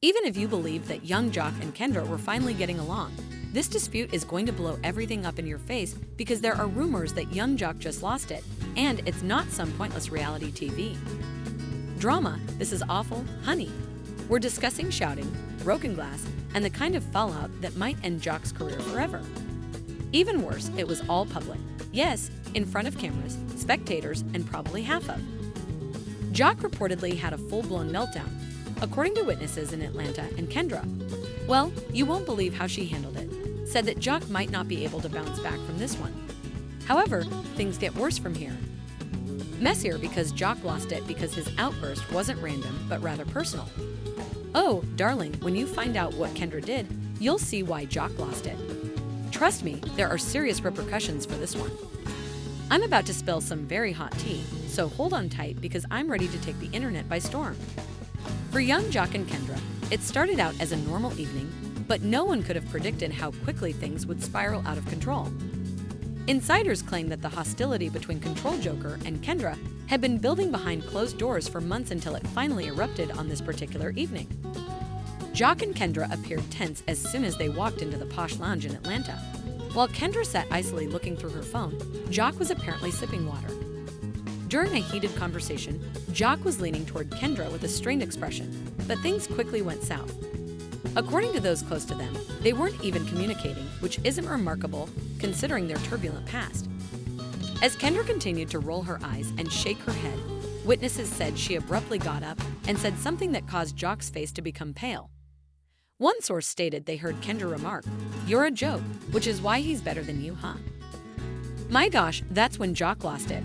Even if you believe that Yung Joc and Kendra were finally getting along, this dispute is going to blow everything up in your face because there are rumors that Yung Joc just lost it, and it's not some pointless reality TV drama. This is awful, honey. We're discussing shouting, broken glass, and the kind of fallout that might end Joc's career forever. Even worse, it was all public. Yes, in front of cameras, spectators, and probably half of. Joc reportedly had a full-blown meltdown, according to witnesses in Atlanta and Kendra. Well, you won't believe how she handled it. Said that Joc might not be able to bounce back from this one. However, things get worse from here. Messier because Joc lost it because his outburst wasn't random but rather personal. Oh, darling, when you find out what Kendra did, you'll see why Joc lost it. Trust me, there are serious repercussions for this one. I'm about to spill some very hot tea, so hold on tight because I'm ready to take the internet by storm. For Yung Joc and Kendra, it started out as a normal evening, but no one could have predicted how quickly things would spiral out of control. Insiders claim that the hostility between Control Joker and Kendra had been building behind closed doors for months until it finally erupted on this particular evening. Joc and Kendra appeared tense as soon as they walked into the posh lounge in Atlanta. While Kendra sat icily looking through her phone, Joc was apparently sipping water. During a heated conversation, Joc was leaning toward Kendra with a strained expression, but things quickly went south. According to those close to them, they weren't even communicating, which isn't remarkable considering their turbulent past. As Kendra continued to roll her eyes and shake her head, witnesses said she abruptly got up and said something that caused Joc's face to become pale. One source stated they heard Kendra remark, "You're a joke, which is why he's better than you, huh?" My gosh, that's when Joc lost it.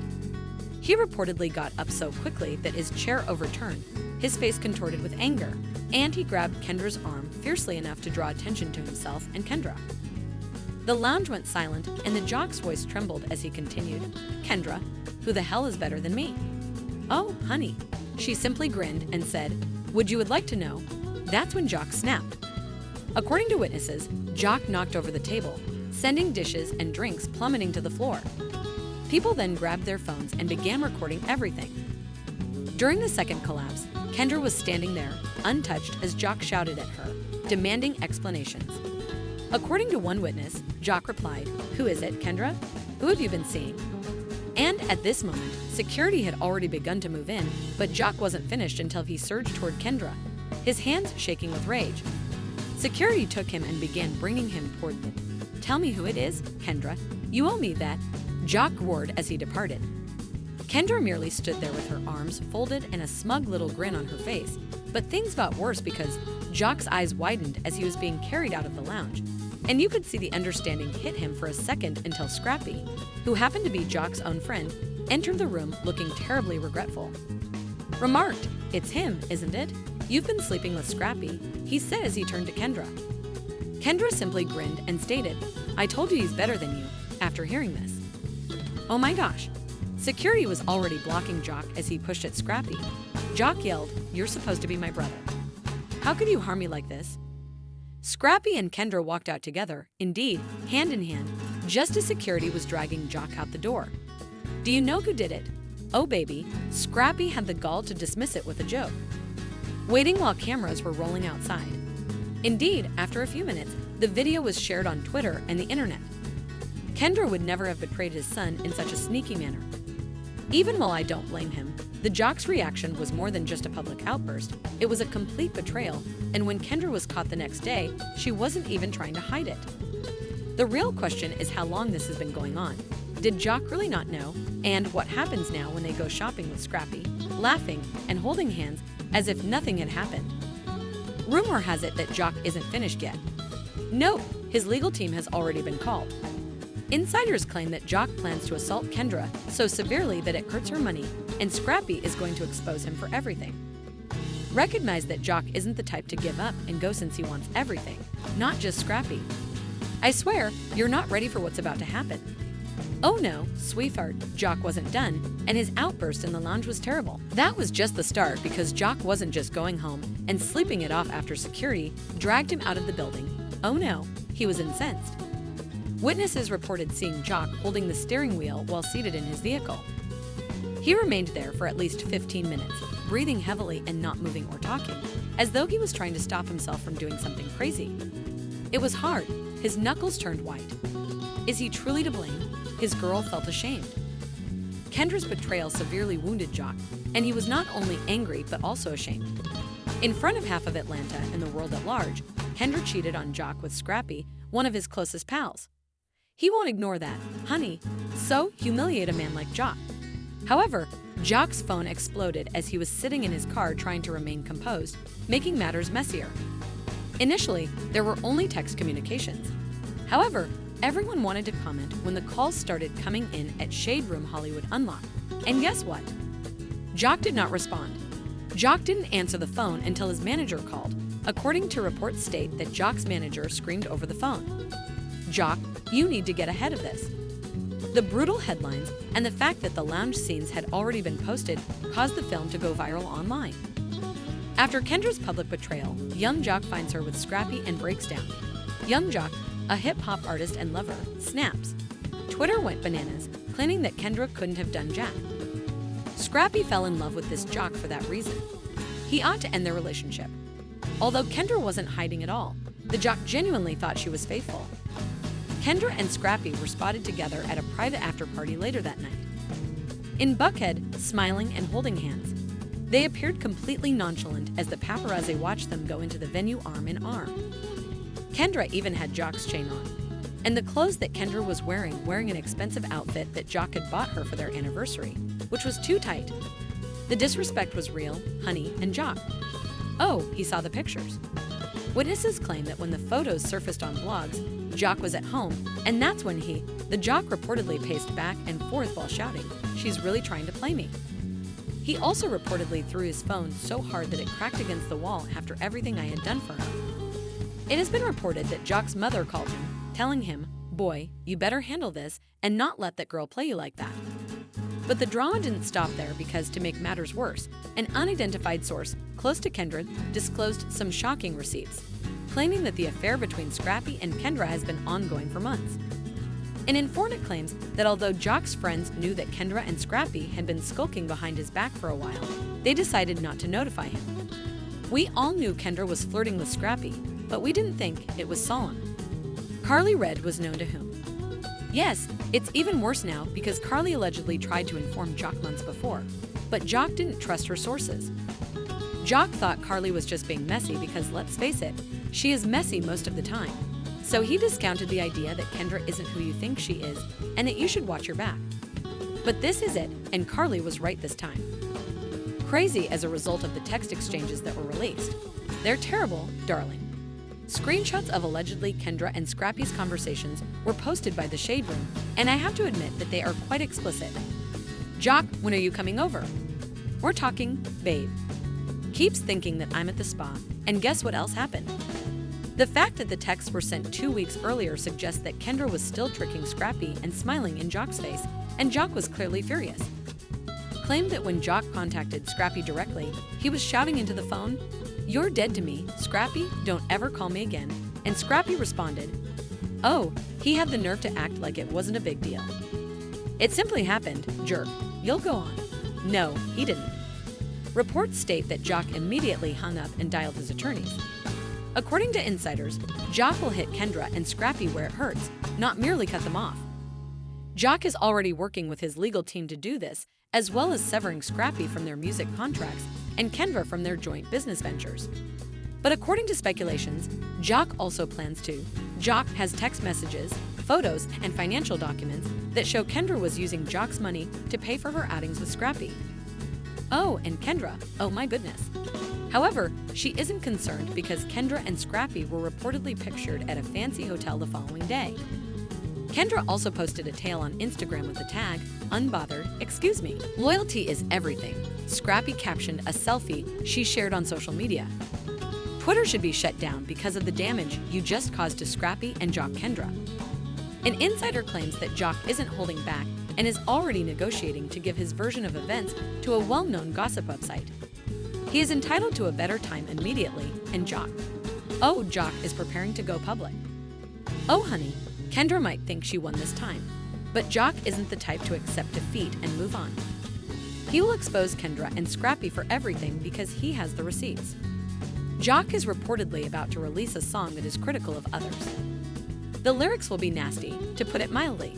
He reportedly got up so quickly that his chair overturned, his face contorted with anger, and he grabbed Kendra's arm fiercely enough to draw attention to himself and Kendra. The lounge went silent, and the Joc's voice trembled as he continued, "Kendra, who the hell is better than me?" "Oh, honey." She simply grinned and said, "Would you would like to know?" That's when Joc snapped. According to witnesses, Joc knocked over the table, sending dishes and drinks plummeting to the floor. People then grabbed their phones and began recording everything. During the second collapse, Kendra was standing there, untouched, as Joc shouted at her, demanding explanations. According to one witness, Joc replied, "Who is it, Kendra? Who have you been seeing?" And at this moment, security had already begun to move in, but Joc wasn't finished until he surged toward Kendra, his hands shaking with rage. Security took him and began bringing him toward them. "Tell me who it is, Kendra. You owe me that," Joc roared as he departed. Kendra merely stood there with her arms folded and a smug little grin on her face, but things got worse because Joc's eyes widened as he was being carried out of the lounge, and you could see the understanding hit him for a second until Scrappy, who happened to be Joc's own friend, entered the room looking terribly regretful. Remarked, "It's him, isn't it? You've been sleeping with Scrappy," he said as he turned to Kendra. Kendra simply grinned and stated, "I told you he's better than you," after hearing this. Oh my gosh. Security was already blocking Joc as he pushed at Scrappy. Joc yelled, "You're supposed to be my brother. How could you harm me like this?" Scrappy and Kendra walked out together, indeed, hand in hand, just as security was dragging Joc out the door. Do you know who did it? Oh baby, Scrappy had the gall to dismiss it with a joke, waiting while cameras were rolling outside. Indeed, after a few minutes, the video was shared on Twitter and the internet. Kendra would never have betrayed his son in such a sneaky manner. Even while I don't blame him, the Joc's reaction was more than just a public outburst, it was a complete betrayal, and when Kendra was caught the next day, she wasn't even trying to hide it. The real question is how long this has been going on. Did Joc really not know? And what happens now when they go shopping with Scrappy, laughing and holding hands as if nothing had happened? Rumor has it that Joc isn't finished yet. No, his legal team has already been called. Insiders claim that Joc plans to assault Kendra so severely that it hurts her money, and Scrappy is going to expose him for everything. Recognize that Joc isn't the type to give up and go since he wants everything, not just Scrappy. I swear, you're not ready for what's about to happen. Oh no, sweetheart, Joc wasn't done, and his outburst in the lounge was terrible. That was just the start because Joc wasn't just going home and sleeping it off after security dragged him out of the building. Oh no, he was incensed. Witnesses reported seeing Joc holding the steering wheel while seated in his vehicle. He remained there for at least 15 minutes, breathing heavily and not moving or talking, as though he was trying to stop himself from doing something crazy. It was hard. His knuckles turned white. Is he truly to blame? His girl felt ashamed. Kendra's betrayal severely wounded Joc, and he was not only angry but also ashamed. In front of half of Atlanta and the world at large, Kendra cheated on Joc with Scrappy, one of his closest pals. He won't ignore that, honey, so humiliate a man like Joc. However, Joc's phone exploded as he was sitting in his car trying to remain composed, making matters messier. Initially, there were only text communications. However, everyone wanted to comment when the calls started coming in at Shade Room Hollywood Unlock. And guess what? Joc did not respond. Joc didn't answer the phone until his manager called. According to reports state that Joc's manager screamed over the phone, "Joc, you need to get ahead of this." The brutal headlines and the fact that the lounge scenes had already been posted caused the film to go viral online. After Kendra's public betrayal, Yung Joc finds her with Scrappy and breaks down. Yung Joc, a hip-hop artist and lover, snaps. Twitter went bananas, claiming that Kendra couldn't have done jack. Scrappy fell in love with this Joc for that reason. He ought to end their relationship. Although Kendra wasn't hiding at all, the Joc genuinely thought she was faithful. Kendra and Scrappy were spotted together at a private after-party later that night. In Buckhead, smiling and holding hands. They appeared completely nonchalant as the paparazzi watched them go into the venue arm in arm. Kendra even had Joc's chain on, and the clothes that Kendra was wearing an expensive outfit that Joc had bought her for their anniversary, which was too tight. The disrespect was real, honey, and Joc. Oh, he saw the pictures. Witnesses claim that when the photos surfaced on blogs, Joc was at home, and that's when the Joc reportedly paced back and forth while shouting, "She's really trying to play me." He also reportedly threw his phone so hard that it cracked against the wall after everything I had done for her. It has been reported that Joc's mother called him, telling him, "Boy, you better handle this and not let that girl play you like that." But the drama didn't stop there because, to make matters worse, an unidentified source close to Kendra disclosed some shocking receipts, claiming that the affair between Scrappy and Kendra has been ongoing for months. An informant claims that although Joc's friends knew that Kendra and Scrappy had been skulking behind his back for a while, they decided not to notify him. "We all knew Kendra was flirting with Scrappy, but we didn't think it was solemn." Carly Red was known to whom? Yes, it's even worse now because Carly allegedly tried to inform Joc months before, but Joc didn't trust her sources. Joc thought Carly was just being messy because, let's face it, she is messy most of the time. So he discounted the idea that Kendra isn't who you think she is and that you should watch your back. But this is it, and Carly was right this time. Crazy as a result of the text exchanges that were released. They're terrible, darling. Screenshots of allegedly Kendra and Scrappy's conversations were posted by the Shade Room, and I have to admit that they are quite explicit. "Joc, when are you coming over?" "We're talking, babe." Keeps thinking that I'm at the spa, and guess what else happened? The fact that the texts were sent 2 weeks earlier suggests that Kendra was still tricking Scrappy and smiling in Joc's face, and Joc was clearly furious. Claimed that when Joc contacted Scrappy directly, he was shouting into the phone, "You're dead to me, Scrappy, don't ever call me again," and Scrappy responded, "Oh, he had the nerve to act like it wasn't a big deal. It simply happened, jerk, you'll go on." No, he didn't. Reports state that Joc immediately hung up and dialed his attorneys. According to insiders, Joc will hit Kendra and Scrappy where it hurts, not merely cut them off. Joc is already working with his legal team to do this, as well as severing Scrappy from their music contracts and Kendra from their joint business ventures. But according to speculations, Joc also plans to. Joc has text messages, photos, and financial documents that show Kendra was using Joc's money to pay for her outings with Scrappy. Oh, and Kendra, oh my goodness. However, she isn't concerned because Kendra and Scrappy were reportedly pictured at a fancy hotel the following day. Kendra also posted a tale on Instagram with the tag, "Unbothered, excuse me. Loyalty is everything." Scrappy captioned a selfie she shared on social media. Twitter should be shut down because of the damage you just caused to Scrappy and Joc Kendra. An insider claims that Joc isn't holding back and is already negotiating to give his version of events to a well-known gossip website. He is entitled to a better time immediately, and Joc is preparing to go public. Oh honey, Kendra might think she won this time, but Joc isn't the type to accept defeat and move on. He will expose Kendra and Scrappy for everything because he has the receipts. Joc is reportedly about to release a song that is critical of others. The lyrics will be nasty, to put it mildly.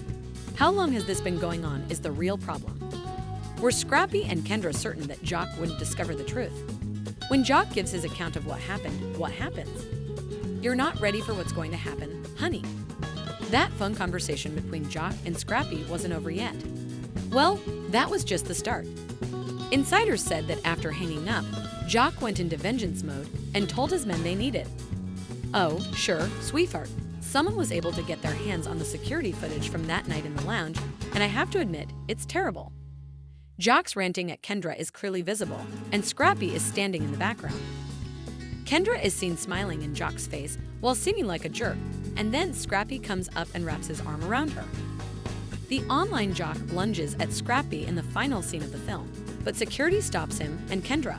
How long has this been going on is the real problem. Were Scrappy and Kendra certain that Joc wouldn't discover the truth? When Joc gives his account of what happened, what happens? You're not ready for what's going to happen, honey. That phone conversation between Joc and Scrappy wasn't over yet. Well, that was just the start. Insiders said that after hanging up, Joc went into vengeance mode and told his men they needed. Oh, sure, sweetheart. Someone was able to get their hands on the security footage from that night in the lounge, and I have to admit, it's terrible. Joc's ranting at Kendra is clearly visible, and Scrappy is standing in the background. Kendra is seen smiling in Joc's face while seeming like a jerk, and then Scrappy comes up and wraps his arm around her. The online Joc lunges at Scrappy in the final scene of the film, but security stops him and Kendra.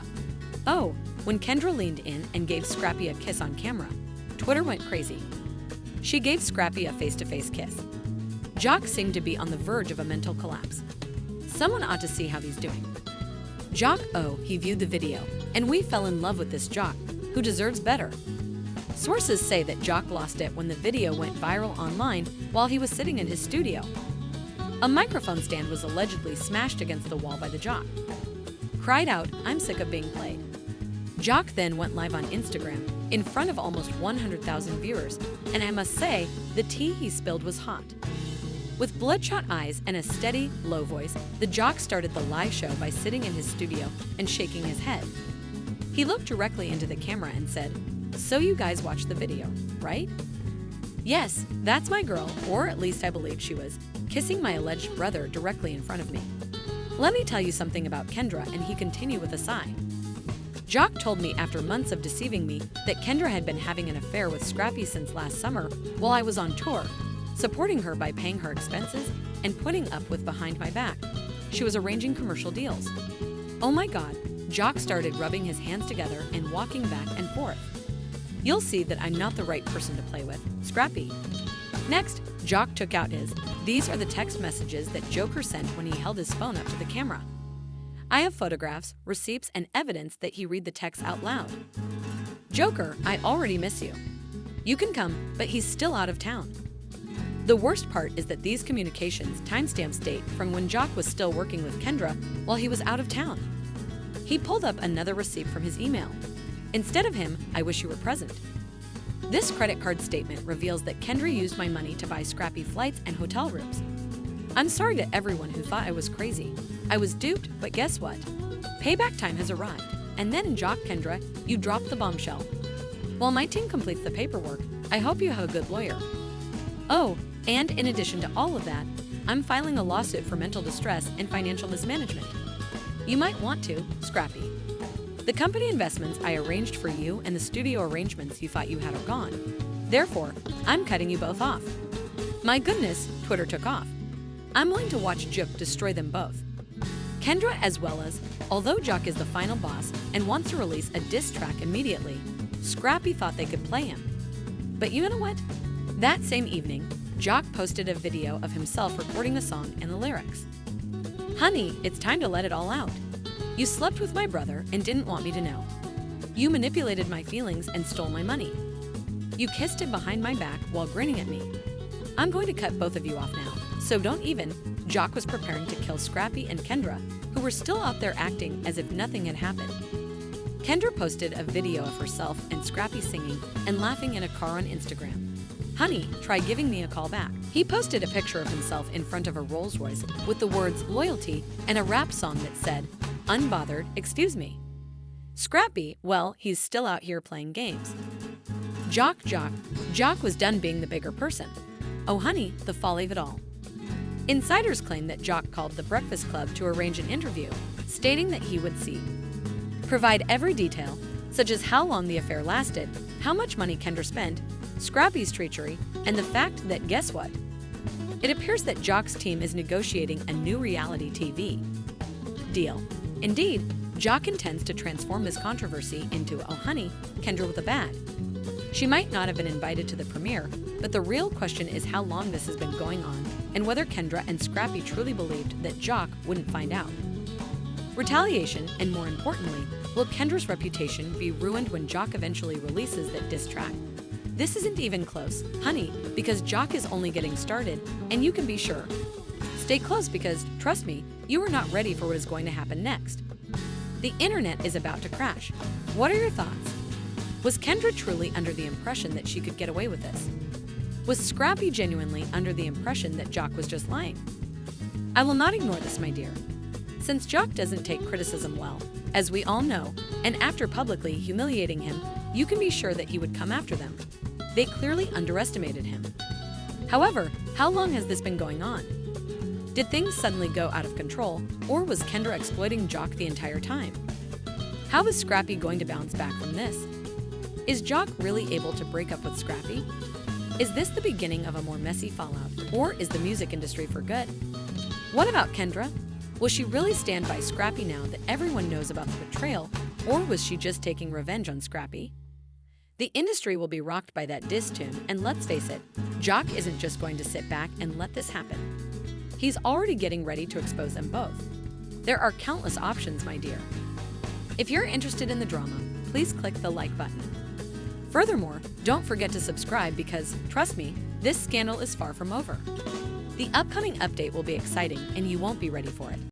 Oh, when Kendra leaned in and gave Scrappy a kiss on camera, Twitter went crazy. She gave Scrappy a face-to-face kiss. Joc seemed to be on the verge of a mental collapse. Someone ought to see how he's doing. Joc, he viewed the video, and we fell in love with this Joc, who deserves better. Sources say that Joc lost it when the video went viral online while he was sitting in his studio. A microphone stand was allegedly smashed against the wall by the Joc. Cried out, "I'm sick of being played." Joc then went live on Instagram in front of almost 100,000 viewers, and I must say, the tea he spilled was hot. With bloodshot eyes and a steady, low voice, the Joc started the live show by sitting in his studio and shaking his head. He looked directly into the camera and said, "So you guys watched the video, right? Yes, that's my girl, or at least I believe she was, kissing my alleged brother directly in front of me. Let me tell you something about Kendra," and he continued with a sigh. Joc told me after months of deceiving me that Kendra had been having an affair with Scrappy since last summer while I was on tour, supporting her by paying her expenses and putting up with behind my back. She was arranging commercial deals. Oh my God, Joc started rubbing his hands together and walking back and forth. You'll see that I'm not the right person to play with, Scrappy. Next, Joc took out these are the text messages that Joker sent when he held his phone up to the camera. I have photographs, receipts, and evidence that he read the text out loud. Joker, I already miss you. You can come, but he's still out of town. The worst part is that these communications timestamps date from when Joc was still working with Kendra while he was out of town. He pulled up another receipt from his email. Instead of him, I wish you were present. This credit card statement reveals that Kendra used my money to buy Scrappy flights and hotel rooms. I'm sorry to everyone who thought I was crazy. I was duped, but guess what? Payback time has arrived. And then, Joc, Kendra, you dropped the bombshell. While my team completes the paperwork, I hope you have a good lawyer. Oh, and in addition to all of that, I'm filing a lawsuit for mental distress and financial mismanagement. You might want to, Scrappy. The company investments I arranged for you and the studio arrangements you thought you had are gone. Therefore, I'm cutting you both off. My goodness, Twitter took off. I'm willing to watch Joc destroy them both. Kendra as well as, although Joc is the final boss and wants to release a diss track immediately, Scrappy thought they could play him. But you know what? That same evening, Joc posted a video of himself recording the song and the lyrics. Honey, it's time to let it all out. You slept with my brother and didn't want me to know. You manipulated my feelings and stole my money. You kissed him behind my back while grinning at me. I'm going to cut both of you off now, so don't even. Joc was preparing to kill Scrappy and Kendra, who were still out there acting as if nothing had happened. Kendra posted a video of herself and Scrappy singing and laughing in a car on Instagram. Honey, try giving me a call back. He posted a picture of himself in front of a Rolls Royce with the words loyalty and a rap song that said, unbothered, excuse me. Scrappy, well, he's still out here playing games. Joc was done being the bigger person. Oh honey, the folly of it all. Insiders claim that Joc called the Breakfast Club to arrange an interview, stating that he would provide every detail, such as how long the affair lasted, how much money Kendra spent, Scrappy's treachery, and the fact that guess what? It appears that Joc's team is negotiating a new reality TV deal. Indeed, Joc intends to transform this controversy into, oh honey, Kendra with a bad. She might not have been invited to the premiere, but the real question is how long this has been going on and whether Kendra and Scrappy truly believed that Joc wouldn't find out. Retaliation, and more importantly, will Kendra's reputation be ruined when Joc eventually releases that diss track? This isn't even close, honey, because Joc is only getting started, and you can be sure. Stay close because, trust me, you are not ready for what is going to happen next. The internet is about to crash. What are your thoughts? Was Kendra truly under the impression that she could get away with this? Was Scrappy genuinely under the impression that Joc was just lying? I will not ignore this, my dear. Since Joc doesn't take criticism well, as we all know, and after publicly humiliating him, you can be sure that he would come after them. They clearly underestimated him. However, how long has this been going on? Did things suddenly go out of control, or was Kendra exploiting Joc the entire time? How is Scrappy going to bounce back from this? Is Joc really able to break up with Scrappy? Is this the beginning of a more messy fallout, or is the music industry for good? What about Kendra? Will she really stand by Scrappy now that everyone knows about the betrayal, or was she just taking revenge on Scrappy? The industry will be rocked by that diss tune, and let's face it, Joc isn't just going to sit back and let this happen. He's already getting ready to expose them both. There are countless options, my dear. If you're interested in the drama, please click the like button. Furthermore, don't forget to subscribe because, trust me, this scandal is far from over. The upcoming update will be exciting and you won't be ready for it.